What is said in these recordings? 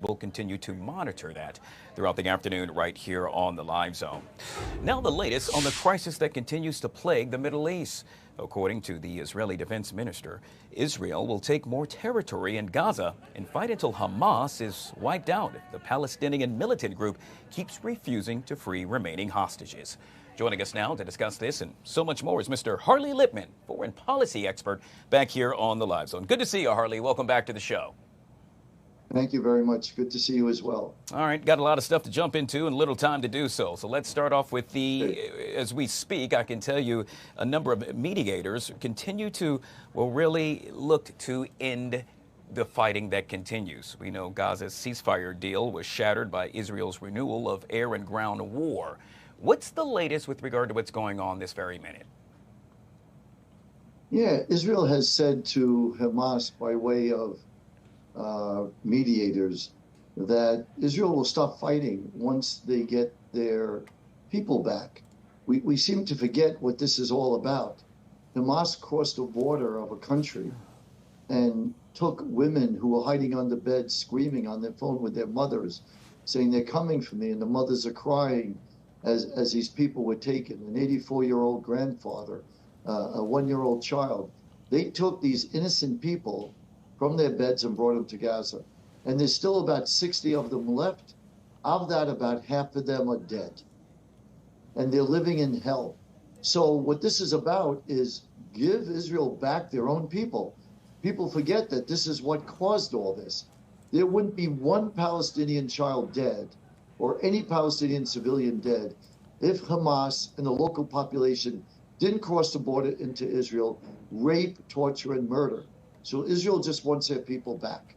we'll continue to monitor that throughout the afternoon right here on the Live Zone. Now the latest on the crisis that continues to plague the Middle East. According to the Israeli defense minister, Israel will take more territory in Gaza and fight until Hamas is wiped out if the Palestinian militant group keeps refusing to free remaining hostages. Joining us now to discuss this and so much more is Mr. Harley Lippman, foreign policy expert, back here on the Live Zone. Good to see you, Harley. Welcome back to the show. Thank you very much. Good to see you as well. All right, got a lot of stuff to jump into and little time to do so. So let's start off with as we speak, I can tell you a number of mediators continue to, really look to end the fighting that continues. We know Gaza's ceasefire deal was shattered by Israel's renewal of air and ground war. What's the latest with regard to what's going on this very minute? Yeah, Israel has said to Hamas by way of mediators that Israel will stop fighting once they get their people back. We seem to forget what this is all about. Hamas crossed the border of a country and took women who were hiding under beds, screaming on their phone with their mothers, saying they're coming for me, and the mothers are crying as these people were taken. An 84-year-old grandfather, a 1-year-old child. They took these innocent people from their beds and brought them to Gaza. And there's still about 60 of them left. Of that, about half of them are dead. And they're living in hell. So what this is about is give Israel back their own people. People forget that this is what caused all this. There wouldn't be one Palestinian child dead or any Palestinian civilian dead if Hamas and the local population didn't cross the border into Israel, rape, torture, and murder. So Israel just wants their people back.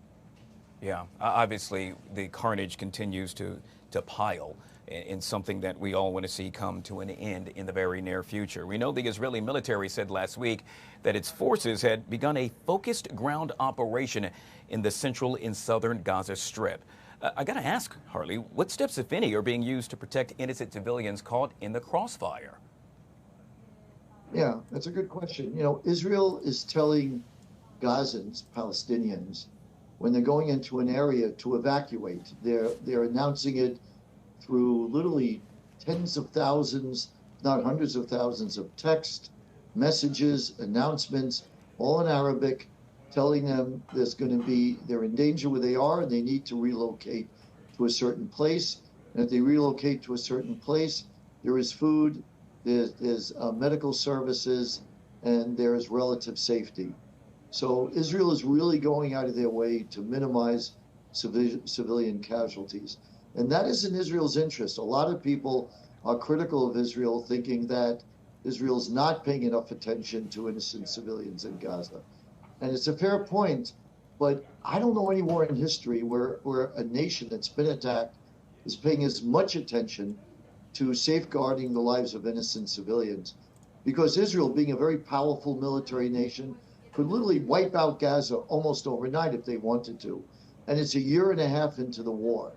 Yeah, obviously the carnage continues to pile in something that we all want to see come to an end in the very near future. We know the Israeli military said last week that its forces had begun a focused ground operation in the central and southern Gaza Strip. I got to ask, Harley, what steps, if any, are being used to protect innocent civilians caught in the crossfire? Yeah, that's a good question. You know, Israel is telling Gazans, Palestinians, when they're going into an area to evacuate. They're announcing it through literally tens of thousands, not hundreds of thousands of text, messages, announcements, all in Arabic, telling them they're in danger where they are and they need to relocate to a certain place. And if they relocate to a certain place, there is food, there's medical services, and there is relative safety. So Israel is really going out of their way to minimize civilian casualties. And that is in Israel's interest. A lot of people are critical of Israel, thinking that Israel's not paying enough attention to innocent civilians in Gaza. And it's a fair point, but I don't know anywhere in history where a nation that's been attacked is paying as much attention to safeguarding the lives of innocent civilians. Because Israel, being a very powerful military nation, could literally wipe out Gaza almost overnight if they wanted to. And it's a year and a half into the war.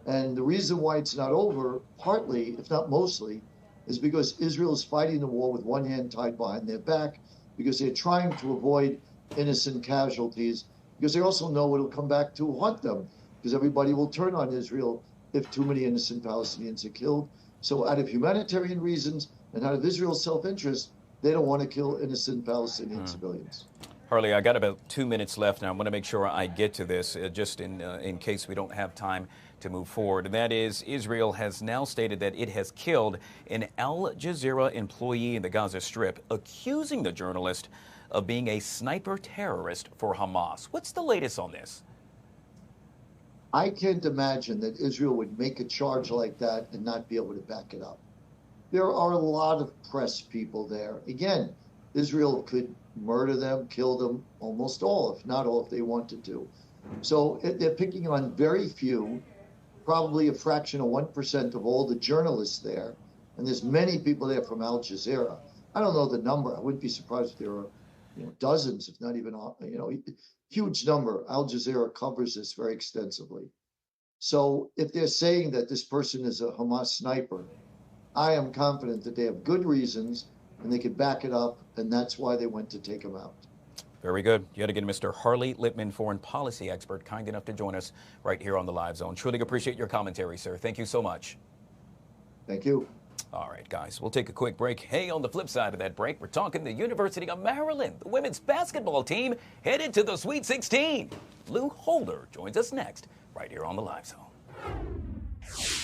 And the reason why it's not over, partly, if not mostly, is because Israel is fighting the war with one hand tied behind their back, because they're trying to avoid innocent casualties, because they also know it'll come back to haunt them, because everybody will turn on Israel if too many innocent Palestinians are killed. So out of humanitarian reasons and out of Israel's self-interest, they don't want to kill innocent Palestinian civilians. Harley, I got about 2 minutes left, and I want to make sure I get to this just in case we don't have time to move forward. And that is, Israel has now stated that it has killed an Al Jazeera employee in the Gaza Strip, accusing the journalist of being a sniper terrorist for Hamas. What's the latest on this? I can't imagine that Israel would make a charge like that and not be able to back it up. There are a lot of press people there. Again, Israel could murder them, kill them, almost all, if not all, if they wanted to. So they're picking on very few, probably a fraction of 1% of all the journalists there. And there's many people there from Al Jazeera. I don't know the number. I wouldn't be surprised if there were dozens, if not even, huge number. Al Jazeera covers this very extensively. So if they're saying that this person is a Hamas sniper, I am confident that they have good reasons and they could back it up, and that's why they went to take him out. Very good. Yet again, Mr. Harley Lippman, foreign policy expert, kind enough to join us right here on the Live Zone. Truly appreciate your commentary, sir. Thank you so much. Thank you. All right, guys, we'll take a quick break. Hey, on the flip side of that break, we're talking the University of Maryland. The women's basketball team headed to the Sweet 16. Lou Holder joins us next right here on the Live Zone.